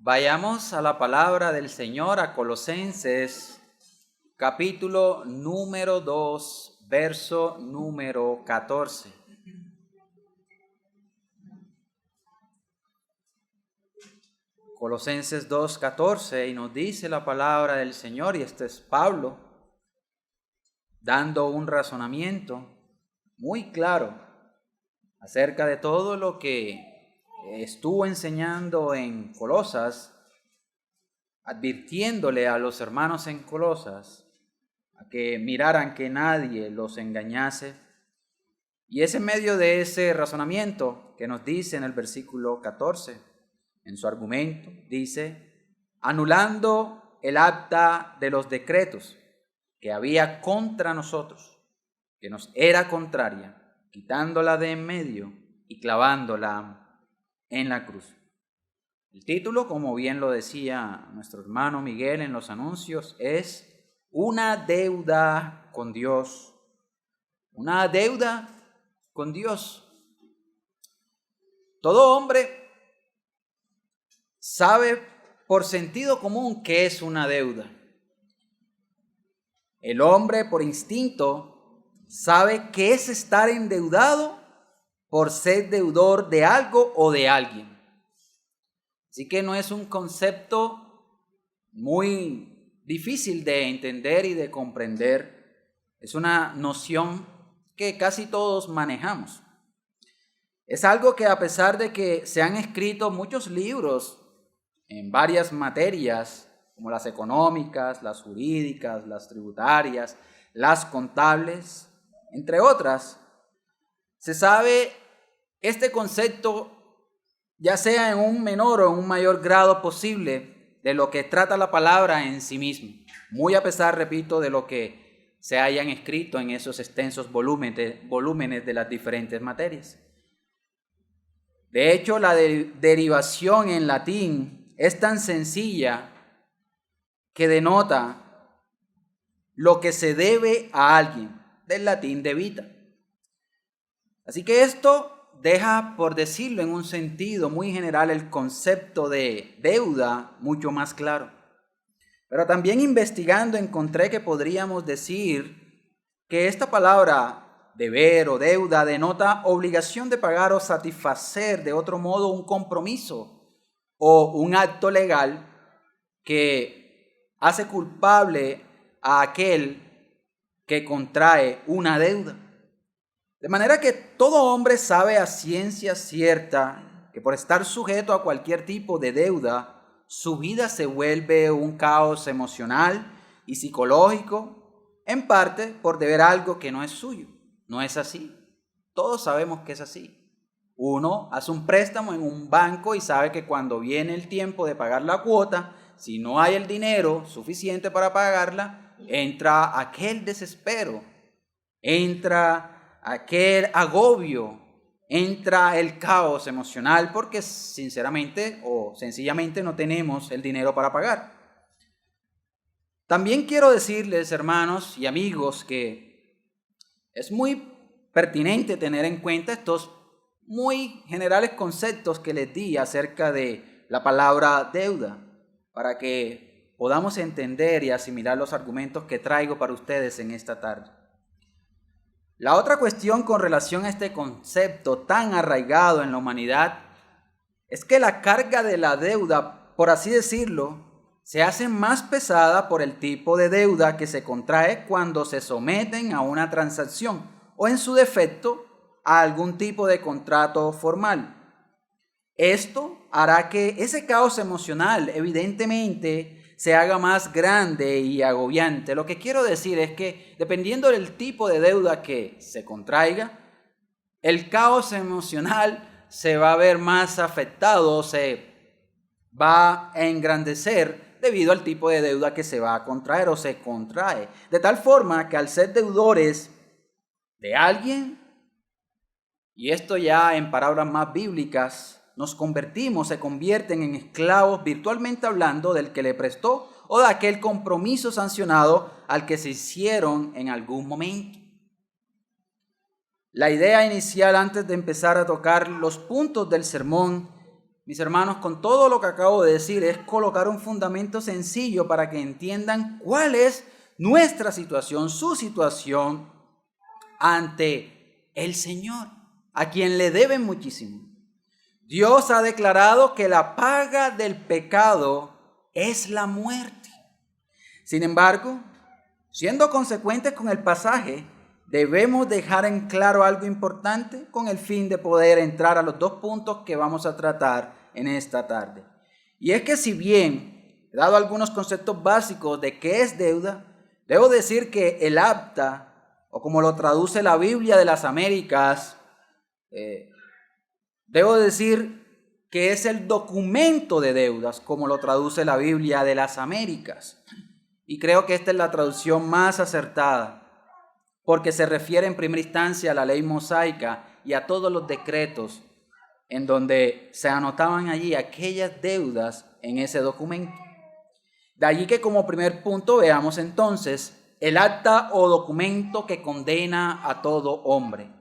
Vayamos a la palabra del Señor, a Colosenses, capítulo número 2, verso número 14. Colosenses 2:14, y nos dice la palabra del Señor, y este es Pablo, dando un razonamiento muy claro acerca de todo lo que estuvo enseñando en Colosas, advirtiéndole a los hermanos en Colosas a que miraran que nadie los engañase. Y es en medio de ese razonamiento que nos dice en el versículo 14, en su argumento, dice: anulando el acta de los decretos que había contra nosotros, que nos era contraria, quitándola de en medio y clavándola en la cruz. El título, como bien lo decía nuestro hermano Miguel en los anuncios, es Una deuda con Dios. Una deuda con Dios. Todo hombre sabe por sentido común qué es una deuda. El hombre por instinto sabe qué es estar endeudado por ser deudor de algo o de alguien. Así que no es un concepto muy difícil de entender y de comprender. Es una noción que casi todos manejamos. Es algo que, a pesar de que se han escrito muchos libros en varias materias, como las económicas, las jurídicas, las tributarias, las contables, entre otras, se sabe este concepto ya sea en un menor o en un mayor grado posible de lo que trata la palabra en sí mismo, muy a pesar, repito, de lo que se hayan escrito en esos extensos volúmenes de las diferentes materias. De hecho, la derivación en latín es tan sencilla que denota lo que se debe a alguien, del latín debita. Así que esto deja, por decirlo en un sentido muy general, el concepto de deuda mucho más claro. Pero también investigando encontré que podríamos decir que esta palabra deber o deuda denota obligación de pagar o satisfacer de otro modo un compromiso o un acto legal que hace culpable a aquel que contrae una deuda. De manera que todo hombre sabe a ciencia cierta que por estar sujeto a cualquier tipo de deuda, su vida se vuelve un caos emocional y psicológico, en parte por deber algo que no es suyo. No es así. Todos sabemos que es así. Uno hace un préstamo en un banco y sabe que cuando viene el tiempo de pagar la cuota, si no hay el dinero suficiente para pagarla, entra aquel desespero, entra aquel agobio, entra el caos emocional porque sinceramente o sencillamente no tenemos el dinero para pagar. También quiero decirles, hermanos y amigos, que es muy pertinente tener en cuenta estos muy generales conceptos que les di acerca de la palabra deuda, para que podamos entender y asimilar los argumentos que traigo para ustedes en esta tarde. La otra cuestión con relación a este concepto tan arraigado en la humanidad es que la carga de la deuda, por así decirlo, se hace más pesada por el tipo de deuda que se contrae cuando se someten a una transacción o, en su defecto, a algún tipo de contrato formal. Esto hará que ese caos emocional, evidentemente, se haga más grande y agobiante. Lo que quiero decir es que, dependiendo del tipo de deuda que se contraiga, el caos emocional se va a ver más afectado, se va a engrandecer debido al tipo de deuda que se va a contraer o se contrae. De tal forma que al ser deudores de alguien, y esto ya en palabras más bíblicas, se convierten en esclavos virtualmente hablando del que le prestó o de aquel compromiso sancionado al que se hicieron en algún momento. La idea inicial antes de empezar a tocar los puntos del sermón mis hermanos, con todo lo que acabo de decir, es colocar un fundamento sencillo para que entiendan cuál es nuestra situación, su situación ante el Señor, a quien le deben muchísimo. Dios ha declarado que la paga del pecado es la muerte. Sin embargo, siendo consecuentes con el pasaje, debemos dejar en claro algo importante con el fin de poder entrar a los dos puntos que vamos a tratar en esta tarde. Y es que si bien he dado algunos conceptos básicos de qué es deuda, debo decir que el acta, o como lo traduce la Biblia de las Américas, debo decir que es el documento de deudas, como lo traduce la Biblia de las Américas. Y creo que esta es la traducción más acertada, porque se refiere en primera instancia a la ley mosaica y a todos los decretos en donde se anotaban allí aquellas deudas en ese documento. De allí que como primer punto veamos entonces el acta o documento que condena a todo hombre.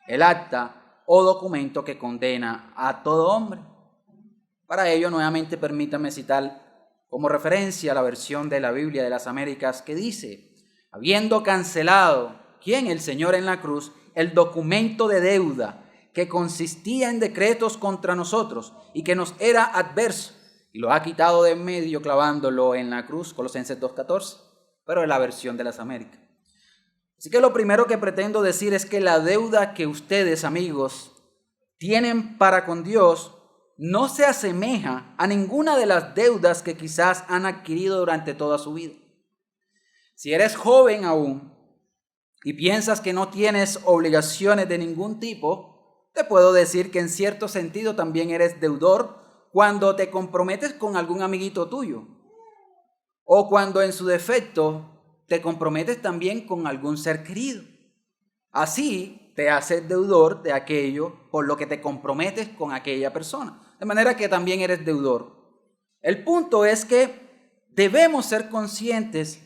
El acta o documento que condena a todo hombre. Para ello, nuevamente permítame citar como referencia la versión de la Biblia de las Américas que dice: habiendo cancelado, ¿quién? El Señor en la cruz, el documento de deuda que consistía en decretos contra nosotros y que nos era adverso, y lo ha quitado de en medio clavándolo en la cruz, Colosenses 2:14, pero es la versión de las Américas. Así que lo primero que pretendo decir es que la deuda que ustedes, amigos, tienen para con Dios no se asemeja a ninguna de las deudas que quizás han adquirido durante toda su vida. Si eres joven aún y piensas que no tienes obligaciones de ningún tipo, te puedo decir que en cierto sentido también eres deudor cuando te comprometes con algún amiguito tuyo, o cuando en su defecto te comprometes también con algún ser querido. Así te haces deudor de aquello por lo que te comprometes con aquella persona, de manera que también eres deudor. El punto es que debemos ser conscientes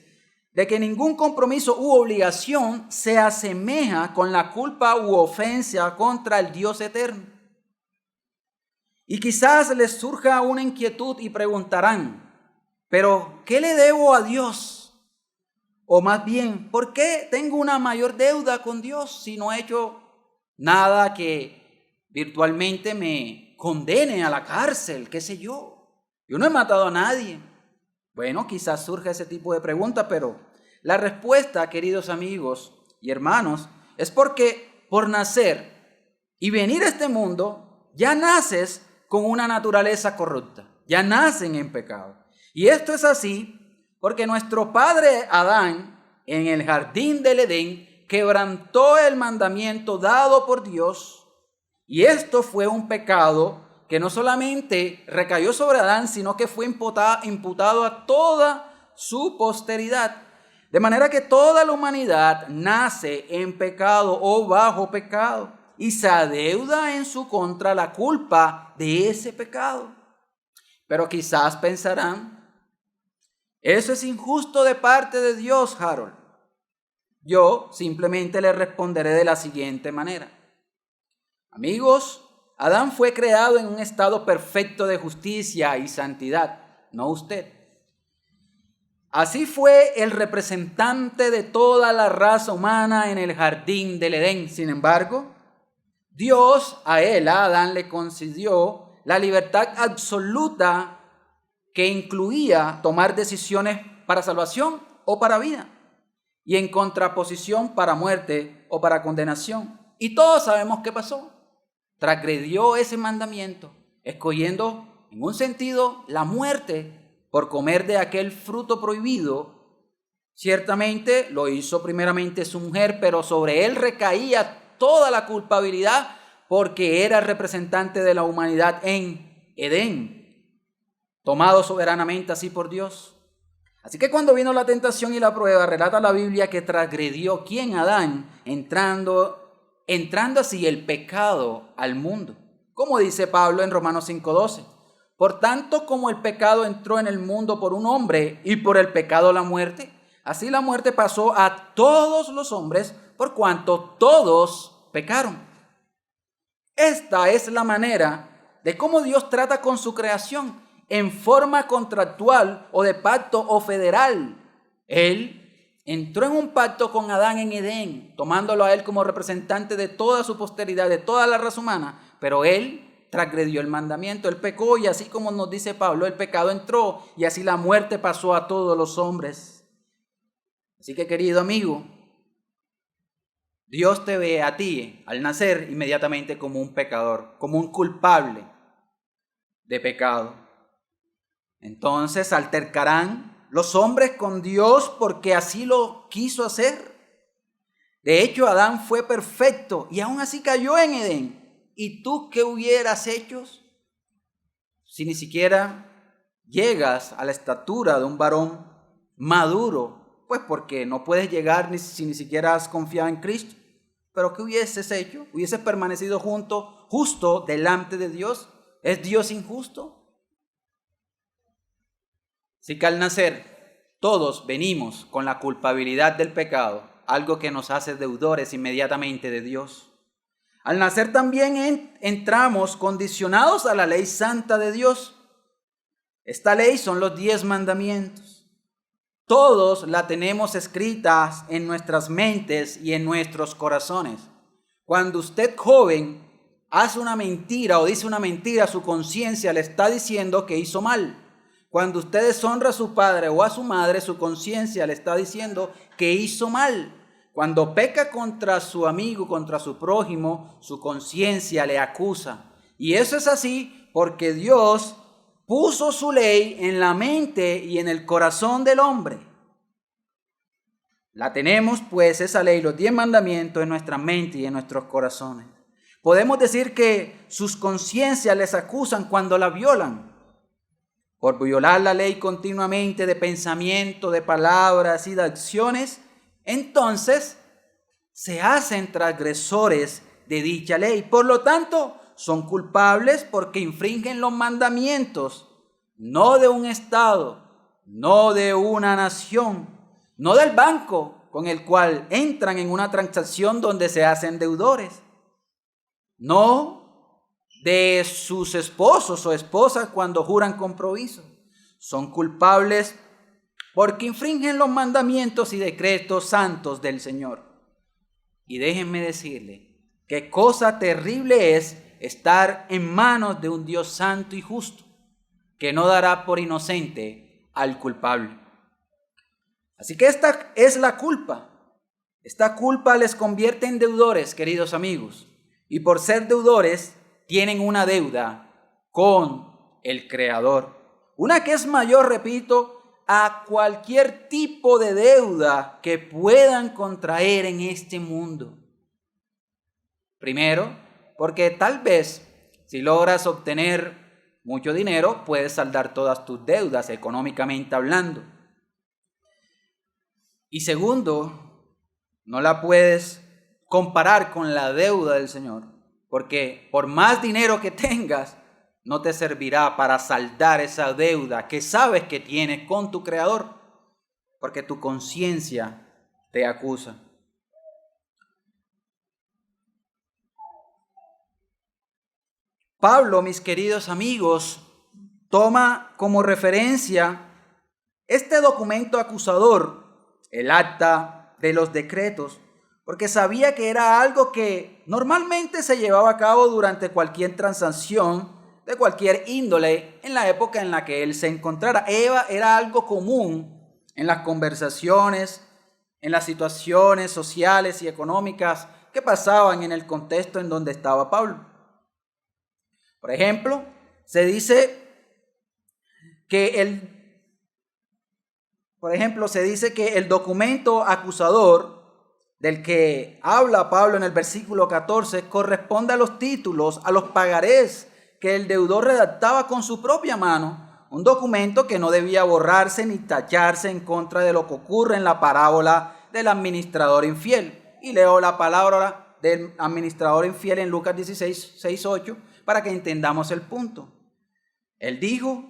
de que ningún compromiso u obligación se asemeja con la culpa u ofensa contra el Dios eterno. Y quizás les surja una inquietud y preguntarán: ¿pero qué le debo a Dios? O más bien, ¿por qué tengo una mayor deuda con Dios si no he hecho nada que virtualmente me condene a la cárcel? ¿Qué sé yo? Yo no he matado a nadie. Bueno, quizás surja ese tipo de pregunta, pero la respuesta, queridos amigos y hermanos, es porque por nacer y venir a este mundo, ya naces con una naturaleza corrupta, ya nacen en pecado. Y esto es así porque nuestro padre Adán, en el jardín del Edén, quebrantó el mandamiento dado por Dios, y esto fue un pecado que no solamente recayó sobre Adán, sino que fue imputado a toda su posteridad. De manera que toda la humanidad nace en pecado o bajo pecado y se adeuda en su contra la culpa de ese pecado. Pero quizás pensarán: eso es injusto de parte de Dios, Harold. Yo simplemente le responderé de la siguiente manera. Amigos, Adán fue creado en un estado perfecto de justicia y santidad, no usted. Así fue el representante de toda la raza humana en el jardín del Edén. Sin embargo, Dios a Adán, le concedió la libertad absoluta que incluía tomar decisiones para salvación o para vida, y en contraposición para muerte o para condenación. Y todos sabemos qué pasó. Transgredió ese mandamiento, escogiendo en un sentido la muerte por comer de aquel fruto prohibido. Ciertamente lo hizo primeramente su mujer, pero sobre él recaía toda la culpabilidad porque era representante de la humanidad en Edén, tomado soberanamente así por Dios. Así que cuando vino la tentación y la prueba, relata la Biblia que transgredió, ¿quién? Adán, entrando así el pecado al mundo. Como dice Pablo en Romanos 5:12. Por tanto, como el pecado entró en el mundo por un hombre y por el pecado la muerte, así la muerte pasó a todos los hombres por cuanto todos pecaron. Esta es la manera de cómo Dios trata con su creación en forma contractual o de pacto o federal. Él entró en un pacto con Adán en Edén, tomándolo a él como representante de toda su posteridad, de toda la raza humana, pero él transgredió el mandamiento, él pecó, y así como nos dice Pablo, el pecado entró y así la muerte pasó a todos los hombres. Así que, querido amigo, Dios te ve a ti al nacer inmediatamente como un pecador, como un culpable de pecado. Entonces altercarán los hombres con Dios porque así lo quiso hacer. De hecho, Adán fue perfecto y aún así cayó en Edén. ¿Y tú qué hubieras hecho si ni siquiera llegas a la estatura de un varón maduro? Pues porque no puedes llegar si ni siquiera has confiado en Cristo. ¿Pero qué hubieses hecho? ¿Hubieses permanecido justo delante de Dios? ¿Es Dios injusto? Así que al nacer, todos venimos con la culpabilidad del pecado, algo que nos hace deudores inmediatamente de Dios. Al nacer también entramos condicionados a la ley santa de Dios. Esta ley son los 10 mandamientos. Todos la tenemos escritas en nuestras mentes y en nuestros corazones. Cuando usted, joven, hace una mentira o dice una mentira, su conciencia le está diciendo que hizo mal. Cuando usted deshonra a su padre o a su madre, su conciencia le está diciendo que hizo mal. Cuando peca contra su amigo, contra su prójimo, su conciencia le acusa. Y eso es así porque Dios puso su ley en la mente y en el corazón del hombre. La tenemos, pues, esa ley, los 10 mandamientos en nuestra mente y en nuestros corazones. Podemos decir que sus conciencias les acusan cuando la violan. Por violar la ley continuamente de pensamiento, de palabras y de acciones, entonces se hacen transgresores de dicha ley. Por lo tanto, son culpables porque infringen los mandamientos, no de un estado, no de una nación, no del banco con el cual entran en una transacción donde se hacen deudores, no de sus esposos o esposas cuando juran compromiso. Son culpables porque infringen los mandamientos y decretos santos del Señor. Y déjenme decirle qué cosa terrible es estar en manos de un Dios santo y justo, que no dará por inocente al culpable. Así que esta es la culpa. Esta culpa les convierte en deudores, queridos amigos. Y por ser deudores, tienen una deuda con el Creador. Una que es mayor, repito, a cualquier tipo de deuda que puedan contraer en este mundo. Primero, porque tal vez si logras obtener mucho dinero, puedes saldar todas tus deudas económicamente hablando. Y segundo, no la puedes comparar con la deuda del Señor, porque por más dinero que tengas, no te servirá para saldar esa deuda que sabes que tienes con tu Creador, porque tu conciencia te acusa. Pablo, mis queridos amigos, toma como referencia este documento acusador, el acta de los decretos, porque sabía que era algo que normalmente se llevaba a cabo durante cualquier transacción de cualquier índole en la época en la que él se encontrara. Era algo común en las conversaciones, en las situaciones sociales y económicas que pasaban en el contexto en donde estaba Pablo. Por ejemplo, se dice que el documento acusador del que habla Pablo en el versículo 14 corresponde a los títulos, a los pagarés que el deudor redactaba con su propia mano, un documento que no debía borrarse ni tacharse en contra de lo que ocurre en la parábola del administrador infiel. Y leo la palabra del administrador infiel en Lucas 16, 6, 8, para que entendamos el punto. Él dijo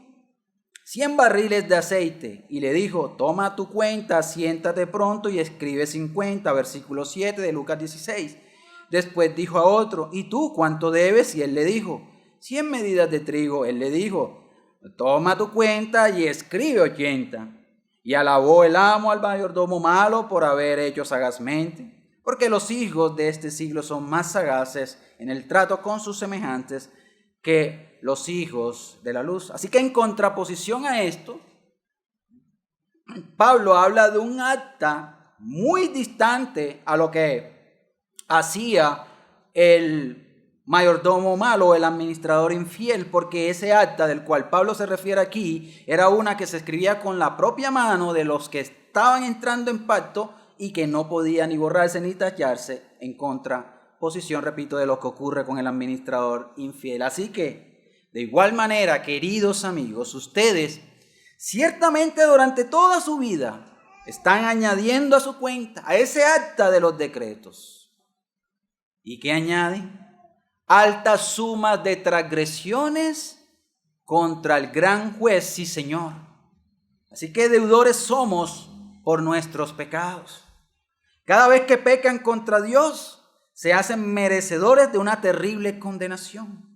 100 barriles de aceite y le dijo: toma tu cuenta, siéntate pronto y escribe 50, versículo 7 de Lucas 16. Después dijo a otro: ¿y tú cuánto debes? Y él le dijo: 100 medidas de trigo. Él le dijo, toma tu cuenta y escribe 80. Y alabó el amo al mayordomo malo por haber hecho sagazmente, porque los hijos de este siglo son más sagaces en el trato con sus semejantes que los hijos de la luz. Así que en contraposición a esto, Pablo habla de un acta muy distante a lo que hacía el mayordomo malo, el administrador infiel, porque ese acta del cual Pablo se refiere aquí era una que se escribía con la propia mano de los que estaban entrando en pacto y que no podía ni borrarse ni tacharse, en contraposición, repito, de lo que ocurre con el administrador infiel. Así que, de igual manera, queridos amigos, ustedes ciertamente durante toda su vida están añadiendo a su cuenta, a ese acta de los decretos. ¿Y qué añaden? Altas sumas de transgresiones contra el gran juez, sí Señor. Así que deudores somos por nuestros pecados. Cada vez que pecan contra Dios, se hacen merecedores de una terrible condenación.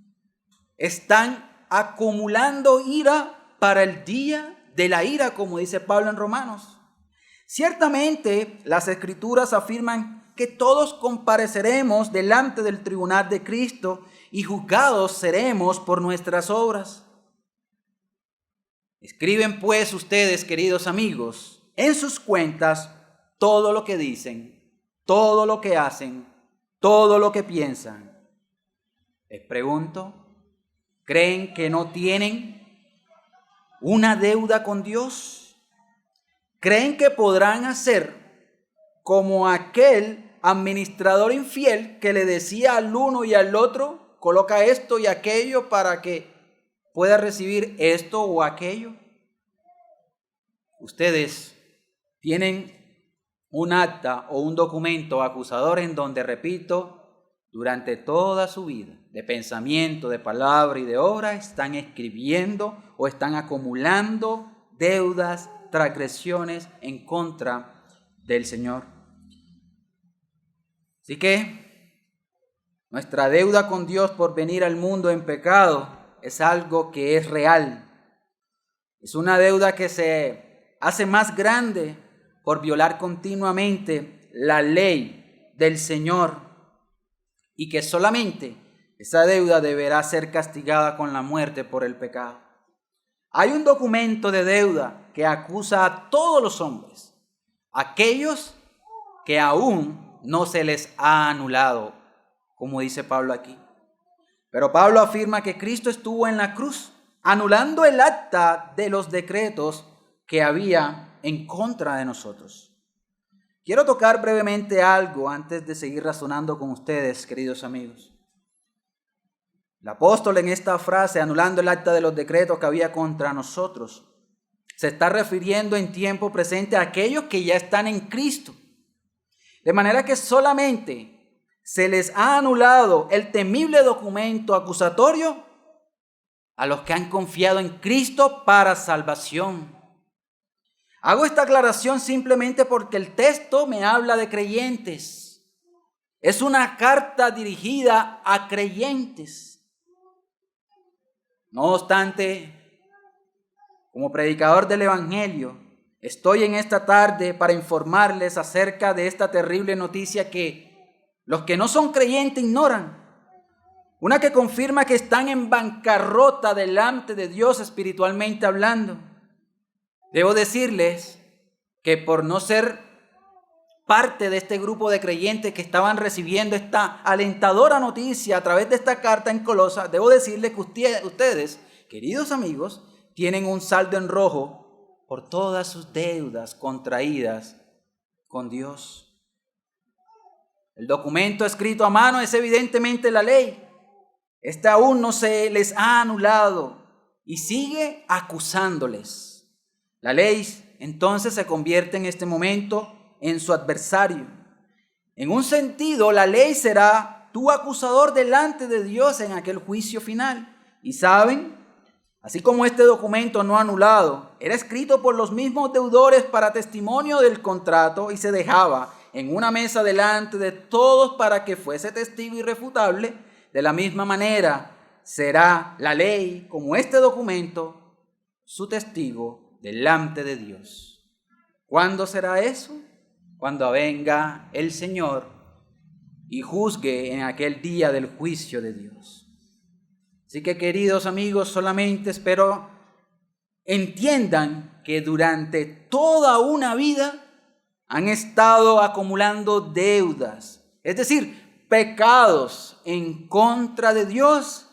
Están acumulando ira para el día de la ira, como dice Pablo en Romanos. Ciertamente, las Escrituras afirman que todos compareceremos delante del tribunal de Cristo y juzgados seremos por nuestras obras. Escriben pues ustedes, queridos amigos, en sus cuentas todo lo que dicen, todo lo que hacen, todo lo que piensan. Les pregunto, ¿creen que no tienen una deuda con Dios? ¿Creen que podrán hacer como aquel administrador infiel que le decía al uno y al otro, coloca esto y aquello para que pueda recibir esto o aquello? Ustedes tienen un acta o un documento acusador en donde, repito, durante toda su vida, de pensamiento, de palabra y de obra, están escribiendo o están acumulando deudas, transgresiones en contra del Señor. Así que nuestra deuda con Dios por venir al mundo en pecado es algo que es real. Es una deuda que se hace más grande por violar continuamente la ley del Señor, y que solamente esa deuda deberá ser castigada con la muerte por el pecado. Hay un documento de deuda que acusa a todos los hombres, aquellos que aún no se les ha anulado, como dice Pablo aquí. Pero Pablo afirma que Cristo estuvo en la cruz, anulando el acta de los decretos que había en contra de nosotros. Quiero tocar brevemente algo antes de seguir razonando con ustedes, queridos amigos. El apóstol en esta frase, anulando el acta de los decretos que había contra nosotros, se está refiriendo en tiempo presente a aquellos que ya están en Cristo. De manera que solamente se les ha anulado el temible documento acusatorio a los que han confiado en Cristo para salvación. Hago esta aclaración simplemente porque el texto me habla de creyentes. Es una carta dirigida a creyentes. No obstante, como predicador del Evangelio, estoy en esta tarde para informarles acerca de esta terrible noticia que los que no son creyentes ignoran. Una que confirma que están en bancarrota delante de Dios espiritualmente hablando. Debo decirles que por no ser parte de este grupo de creyentes que estaban recibiendo esta alentadora noticia a través de esta carta en Colosas, debo decirles que ustedes, queridos amigos, tienen un saldo en rojo por todas sus deudas contraídas con Dios. El documento escrito a mano es evidentemente la ley. Esta aún no se les ha anulado y sigue acusándoles. La ley entonces se convierte en este momento en su adversario. En un sentido, la ley será tu acusador delante de Dios en aquel juicio final. Y saben, así como este documento no anulado era escrito por los mismos deudores para testimonio del contrato y se dejaba en una mesa delante de todos para que fuese testigo irrefutable, de la misma manera será la ley, como este documento, su testigo delante de Dios. ¿Cuándo será eso? Cuando venga el Señor y juzgue en aquel día del juicio de Dios. Así que, queridos amigos, solamente espero entiendan que durante toda una vida han estado acumulando deudas, es decir, pecados en contra de Dios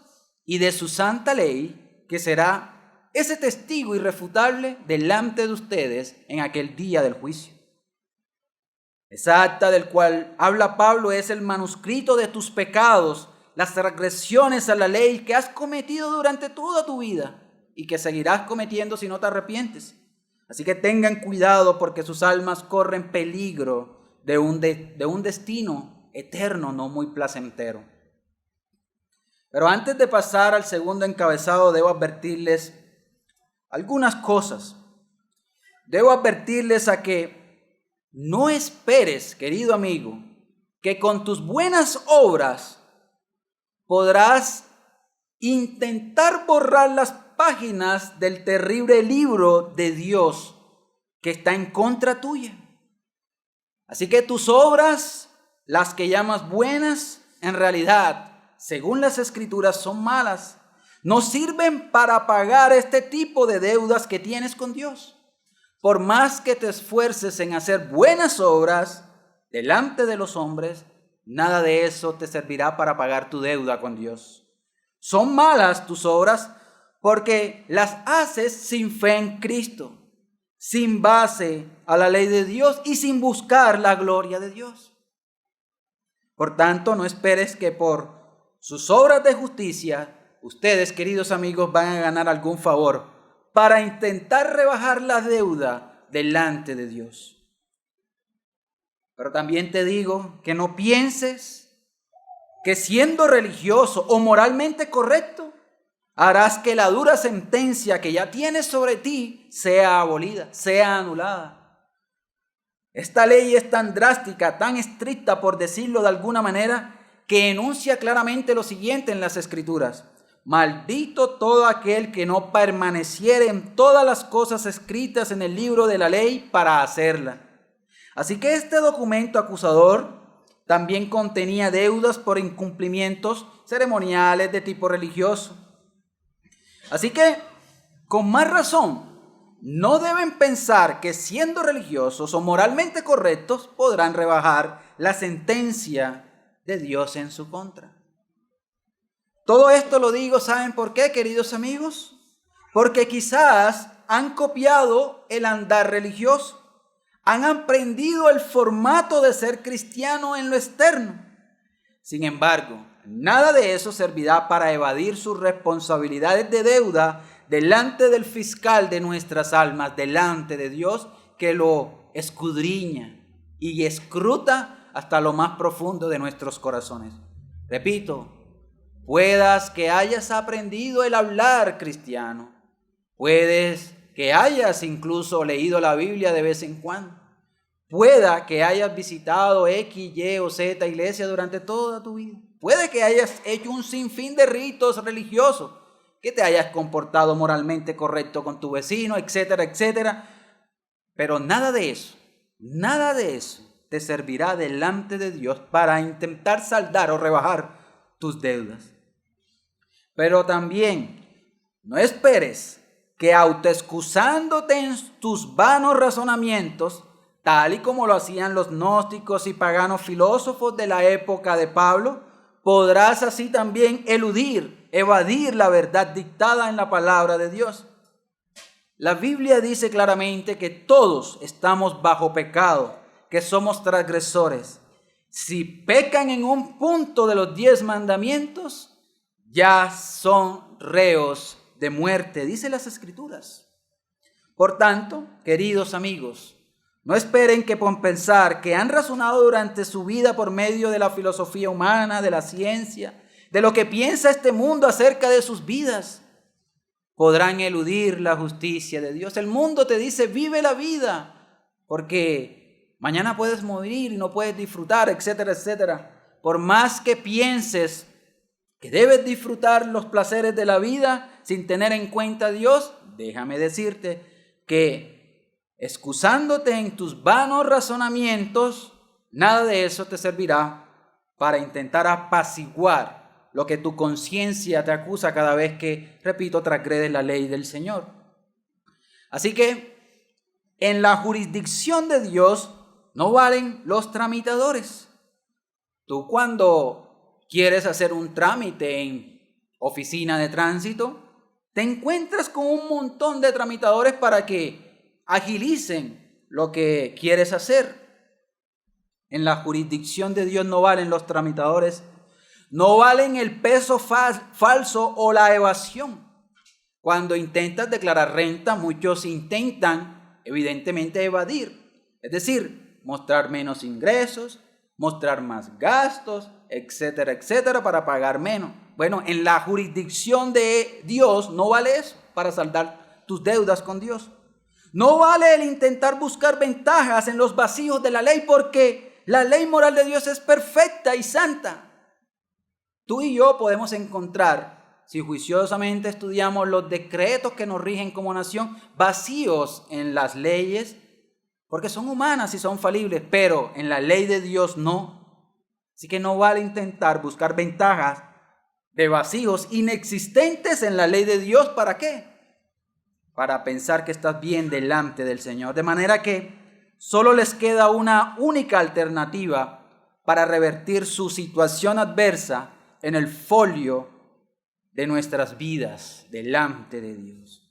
y de su santa ley, que será ese testigo irrefutable delante de ustedes en aquel día del juicio. Esa acta del cual habla Pablo es el manuscrito de tus pecados, las transgresiones a la ley que has cometido durante toda tu vida y que seguirás cometiendo si no te arrepientes. Así que tengan cuidado, porque sus almas corren peligro de un destino eterno no muy placentero. Pero antes de pasar al segundo encabezado, debo advertirles algunas cosas. Debo advertirles a que no esperes, querido amigo, que con tus buenas obras podrás intentar borrar las páginas del terrible libro de Dios que está en contra tuya. Así que tus obras, las que llamas buenas, en realidad, según las Escrituras, son malas. No sirven para pagar este tipo de deudas que tienes con Dios. Por más que te esfuerces en hacer buenas obras delante de los hombres, nada de eso te servirá para pagar tu deuda con Dios. Son malas tus obras porque las haces sin fe en Cristo, sin base a la ley de Dios y sin buscar la gloria de Dios. Por tanto, no esperes que por sus obras de justicia ustedes, queridos amigos, van a ganar algún favor para intentar rebajar la deuda delante de Dios. Pero también te digo que no pienses que siendo religioso o moralmente correcto, harás que la dura sentencia que ya tienes sobre ti sea abolida, sea anulada. Esta ley es tan drástica, tan estricta, por decirlo de alguna manera, que enuncia claramente lo siguiente en las Escrituras: maldito todo aquel que no permaneciere en todas las cosas escritas en el libro de la ley para hacerla. Así que este documento acusador también contenía deudas por incumplimientos ceremoniales de tipo religioso. Así que, con más razón, no deben pensar que siendo religiosos o moralmente correctos podrán rebajar la sentencia de Dios en su contra. Todo esto lo digo, ¿saben por qué, queridos amigos? Porque quizás han copiado el andar religioso, han aprendido el formato de ser cristiano en lo externo. Sin embargo, nada de eso servirá para evadir sus responsabilidades de deuda delante del fiscal de nuestras almas, delante de Dios, que lo escudriña y escruta hasta lo más profundo de nuestros corazones. Repito, puedas que hayas aprendido el hablar cristiano, puedes que hayas incluso leído la Biblia de vez en cuando, pueda que hayas visitado X, Y o Z iglesia durante toda tu vida, puede que hayas hecho un sinfín de ritos religiosos, que te hayas comportado moralmente correcto con tu vecino, etcétera, etcétera, pero nada de eso te servirá delante de Dios para intentar saldar o rebajar tus deudas. Pero también no esperes que autoexcusándote en tus vanos razonamientos, tal y como lo hacían los gnósticos y paganos filósofos de la época de Pablo, podrás así también evadir la verdad dictada en la palabra de Dios. La Biblia dice claramente que todos estamos bajo pecado, que somos transgresores. Si pecan en un punto de los 10 mandamientos, ya son reos de muerte, dice las Escrituras. Por tanto, queridos amigos, no esperen que por pensar que han razonado durante su vida por medio de la filosofía humana, de la ciencia, de lo que piensa este mundo acerca de sus vidas, podrán eludir la justicia de Dios. El mundo te dice, vive la vida, porque mañana puedes morir y no puedes disfrutar, etcétera, etcétera. Por más que pienses que debes disfrutar los placeres de la vida sin tener en cuenta a Dios, déjame decirte que excusándote en tus vanos razonamientos, nada de eso te servirá para intentar apaciguar lo que tu conciencia te acusa cada vez que, repito, transgredes la ley del Señor. Así que en la jurisdicción de Dios no valen los tramitadores. Tú cuando quieres hacer un trámite en oficina de tránsito, te encuentras con un montón de tramitadores para que agilicen lo que quieres hacer. En la jurisdicción de Dios no valen los tramitadores, no valen el peso falso o la evasión. Cuando intentas declarar renta, muchos intentan evidentemente evadir, es decir, mostrar menos ingresos, mostrar más gastos, etcétera, etcétera, para pagar menos. Bueno, en la jurisdicción de Dios no vale eso para saldar tus deudas con Dios. No vale el intentar buscar ventajas en los vacíos de la ley, porque la ley moral de Dios es perfecta y santa. Tú y yo podemos encontrar, si juiciosamente estudiamos los decretos que nos rigen como nación, vacíos en las leyes, porque son humanas y son falibles, pero en la ley de Dios no. Así que no vale intentar buscar ventajas de vacíos inexistentes en la ley de Dios. ¿Para qué? Para pensar que estás bien delante del Señor. De manera que solo les queda una única alternativa para revertir su situación adversa en el folio de nuestras vidas delante de Dios.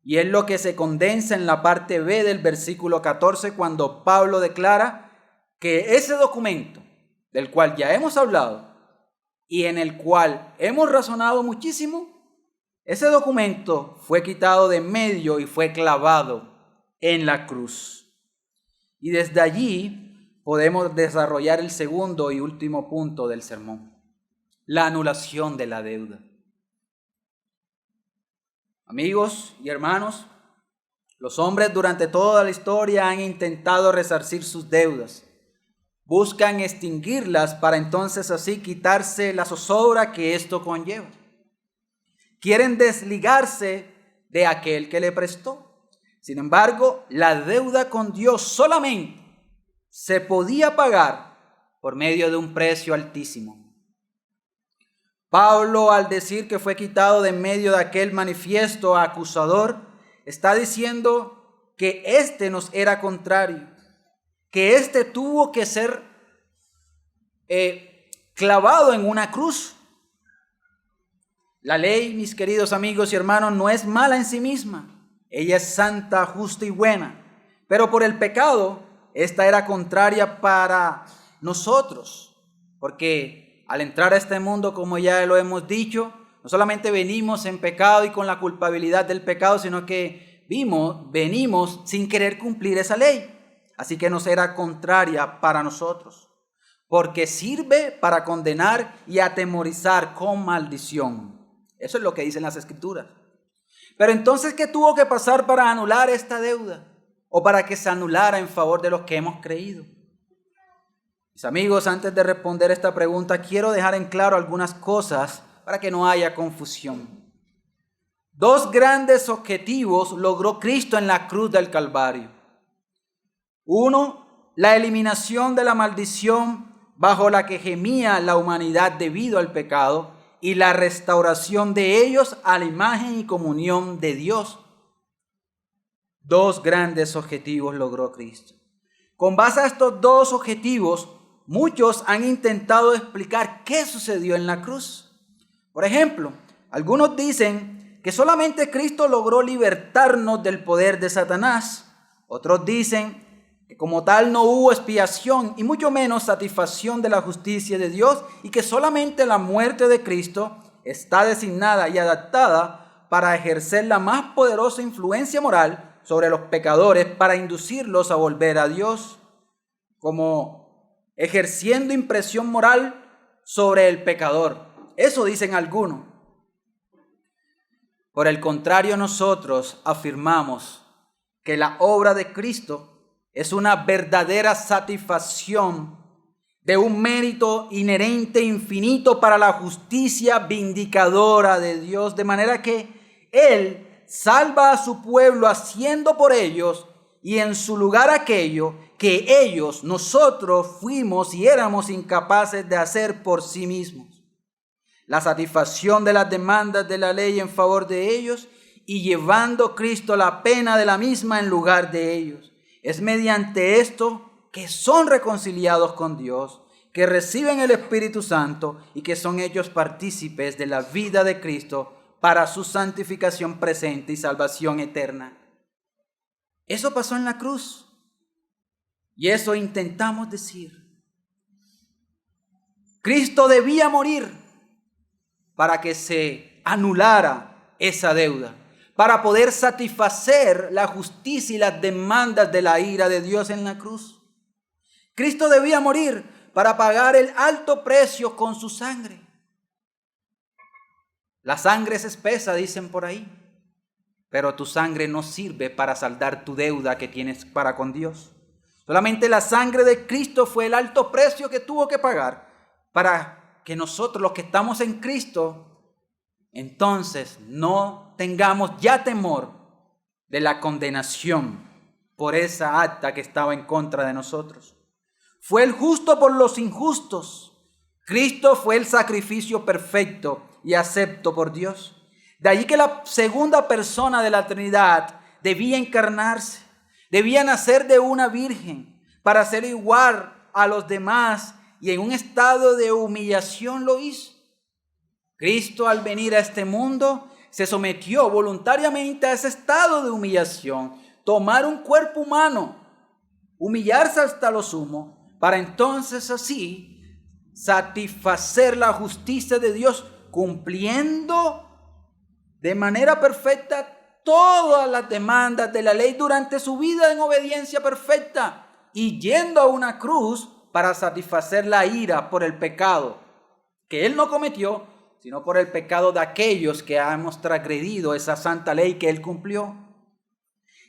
Y es lo que se condensa en la parte B del versículo 14, cuando Pablo declara que ese documento del cual ya hemos hablado y en el cual hemos razonado muchísimo, ese documento fue quitado de en medio y fue clavado en la cruz. Y desde allí podemos desarrollar el segundo y último punto del sermón: la anulación de la deuda. Amigos y hermanos, los hombres durante toda la historia han intentado resarcir sus deudas. Buscan extinguirlas para entonces así quitarse la zozobra que esto conlleva. Quieren desligarse de aquel que le prestó. Sin embargo, la deuda con Dios solamente se podía pagar por medio de un precio altísimo. Pablo, al decir que fue quitado de en medio de aquel manifiesto acusador, está diciendo que éste nos era contrario, que éste tuvo que ser clavado en una cruz. La ley, mis queridos amigos y hermanos, no es mala en sí misma. Ella es santa, justa y buena. Pero por el pecado, esta era contraria para nosotros. Porque al entrar a este mundo, como ya lo hemos dicho, no solamente venimos en pecado y con la culpabilidad del pecado, sino que venimos sin querer cumplir esa ley. Así que nos era contraria para nosotros. Porque sirve para condenar y atemorizar con maldición. Eso es lo que dicen las Escrituras. Pero entonces, ¿qué tuvo que pasar para anular esta deuda? O para que se anulara en favor de los que hemos creído. Mis amigos, antes de responder esta pregunta, quiero dejar en claro algunas cosas para que no haya confusión. Dos grandes objetivos logró Cristo en la cruz del Calvario. Uno, la eliminación de la maldición bajo la que gemía la humanidad debido al pecado, y la restauración de ellos a la imagen y comunión de Dios. Dos grandes objetivos logró Cristo. Con base a estos dos objetivos, muchos han intentado explicar qué sucedió en la cruz. Por ejemplo, algunos dicen que solamente Cristo logró libertarnos del poder de Satanás. Otros dicen que como tal no hubo expiación y mucho menos satisfacción de la justicia de Dios, y que solamente la muerte de Cristo está designada y adaptada para ejercer la más poderosa influencia moral sobre los pecadores para inducirlos a volver a Dios, como ejerciendo impresión moral sobre el pecador. Eso dicen algunos. Por el contrario, nosotros afirmamos que la obra de Cristo es una verdadera satisfacción de un mérito inherente infinito para la justicia vindicadora de Dios, de manera que Él salva a su pueblo haciendo por ellos y en su lugar aquello que ellos, nosotros, fuimos y éramos incapaces de hacer por sí mismos. La satisfacción de las demandas de la ley en favor de ellos y llevando Cristo la pena de la misma en lugar de ellos. Es mediante esto que son reconciliados con Dios, que reciben el Espíritu Santo y que son ellos partícipes de la vida de Cristo para su santificación presente y salvación eterna. Eso pasó en la cruz y eso intentamos decir. Cristo debía morir para que se anulara esa deuda, para poder satisfacer la justicia y las demandas de la ira de Dios en la cruz. Cristo debía morir para pagar el alto precio con su sangre. La sangre es espesa, dicen por ahí, pero tu sangre no sirve para saldar tu deuda que tienes para con Dios. Solamente la sangre de Cristo fue el alto precio que tuvo que pagar para que nosotros, los que estamos en Cristo, entonces no tengamos ya temor de la condenación por esa acta que estaba en contra de nosotros. Fue el justo por los injustos. Cristo fue el sacrificio perfecto y acepto por Dios. De allí que la segunda persona de la Trinidad debía encarnarse, debía nacer de una virgen para ser igual a los demás y en un estado de humillación lo hizo. Cristo al venir a este mundo se sometió voluntariamente a ese estado de humillación, tomar un cuerpo humano, humillarse hasta lo sumo, para entonces así satisfacer la justicia de Dios, cumpliendo de manera perfecta todas las demandas de la ley durante su vida en obediencia perfecta y yendo a una cruz para satisfacer la ira por el pecado que Él no cometió, sino por el pecado de aquellos que hemos transgredido esa santa ley que Él cumplió.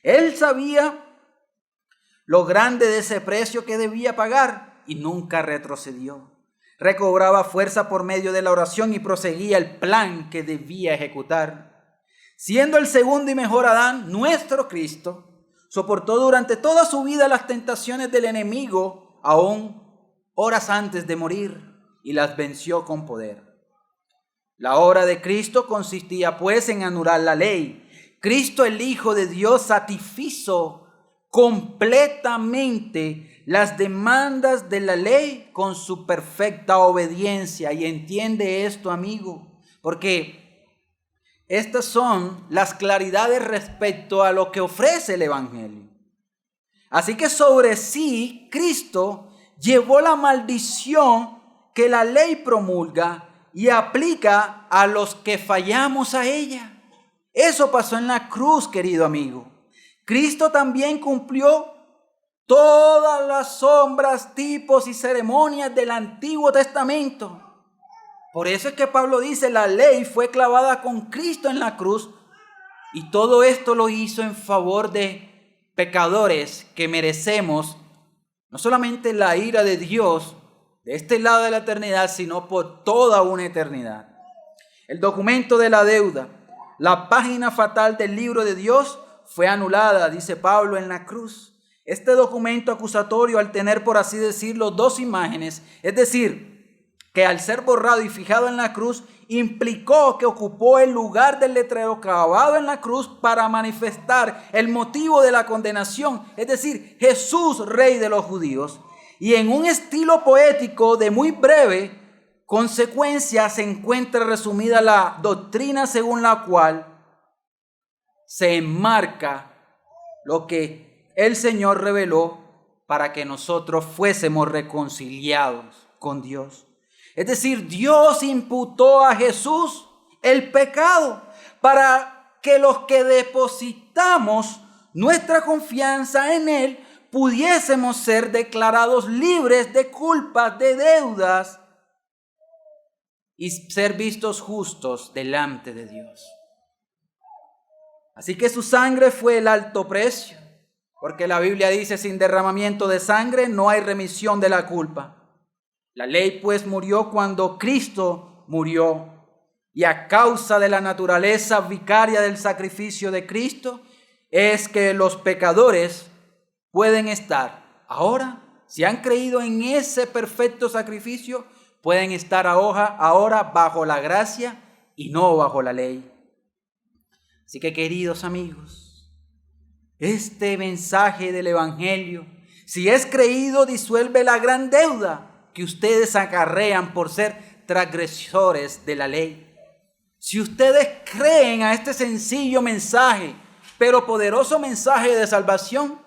Él sabía lo grande de ese precio que debía pagar y nunca retrocedió. Recobraba fuerza por medio de la oración y proseguía el plan que debía ejecutar. Siendo el segundo y mejor Adán, nuestro Cristo soportó durante toda su vida las tentaciones del enemigo, aún horas antes de morir, y las venció con poder. La obra de Cristo consistía pues en anular la ley. Cristo, el Hijo de Dios, satisfizo completamente las demandas de la ley con su perfecta obediencia. Y entiende esto, amigo, porque estas son las claridades respecto a lo que ofrece el Evangelio. Así que sobre sí, Cristo llevó la maldición que la ley promulga y aplica a los que fallamos a ella. Eso pasó en la cruz, querido amigo. Cristo también cumplió todas las sombras, tipos y ceremonias del Antiguo Testamento. Por eso es que Pablo dice, la ley fue clavada con Cristo en la cruz y todo esto lo hizo en favor de pecadores que merecemos no solamente la ira de Dios de este lado de la eternidad, sino por toda una eternidad. El documento de la deuda, la página fatal del libro de Dios, fue anulada, dice Pablo, en la cruz. Este documento acusatorio, al tener, por así decirlo, dos imágenes, es decir, que al ser borrado y fijado en la cruz, implicó que ocupó el lugar del letrero clavado en la cruz para manifestar el motivo de la condenación, es decir, Jesús, Rey de los judíos. Y en un estilo poético de muy breve consecuencia se encuentra resumida la doctrina según la cual se enmarca lo que el Señor reveló para que nosotros fuésemos reconciliados con Dios. Es decir, Dios imputó a Jesús el pecado para que los que depositamos nuestra confianza en Él pudiésemos ser declarados libres de culpas, de deudas y ser vistos justos delante de Dios. Así que su sangre fue el alto precio, porque la Biblia dice, sin derramamiento de sangre no hay remisión de la culpa. La ley pues murió cuando Cristo murió. Y a causa de la naturaleza vicaria del sacrificio de Cristo, es que los pecadores pueden estar ahora, si han creído en ese perfecto sacrificio, pueden estar ahora bajo la gracia y no bajo la ley. Así que, queridos amigos, este mensaje del Evangelio, si es creído, disuelve la gran deuda que ustedes acarrean por ser transgresores de la ley. Si ustedes creen a este sencillo mensaje, pero poderoso mensaje de salvación,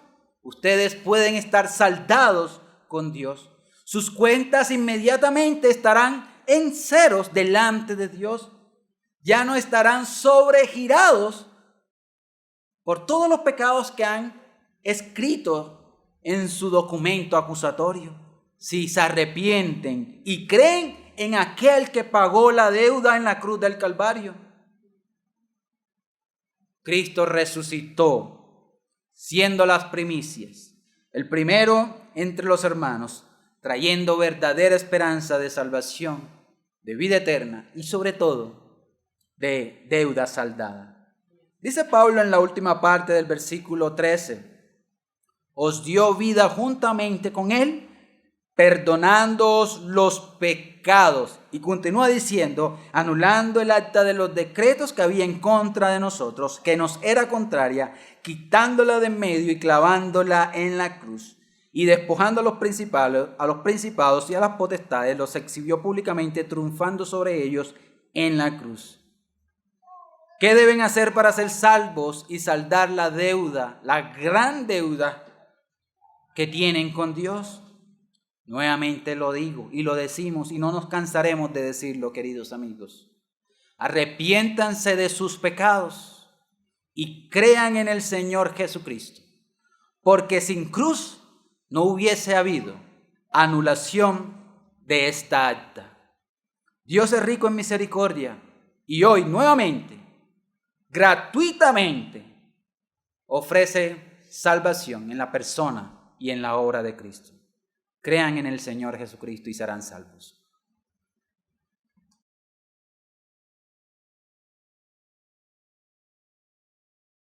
ustedes pueden estar saldados con Dios. Sus cuentas inmediatamente estarán en ceros delante de Dios. Ya no estarán sobregirados por todos los pecados que han escrito en su documento acusatorio. Si se arrepienten y creen en aquel que pagó la deuda en la cruz del Calvario. Cristo resucitó, siendo las primicias, el primero entre los hermanos, trayendo verdadera esperanza de salvación, de vida eterna y sobre todo de deuda saldada. Dice Pablo en la última parte del versículo 13, os dio vida juntamente con él, perdonándoos los pecados. Y continúa diciendo, anulando el acta de los decretos que había en contra de nosotros, que nos era contraria, quitándola de en medio y clavándola en la cruz. Y despojando a los principados y a las potestades, los exhibió públicamente, triunfando sobre ellos en la cruz. ¿Qué deben hacer para ser salvos y saldar la deuda, la gran deuda que tienen con Dios? Nuevamente lo digo y lo decimos y no nos cansaremos de decirlo, queridos amigos. Arrepiéntanse de sus pecados y crean en el Señor Jesucristo, porque sin cruz no hubiese habido anulación de esta acta. Dios es rico en misericordia y hoy nuevamente, gratuitamente, ofrece salvación en la persona y en la obra de Cristo. Crean en el Señor Jesucristo y serán salvos.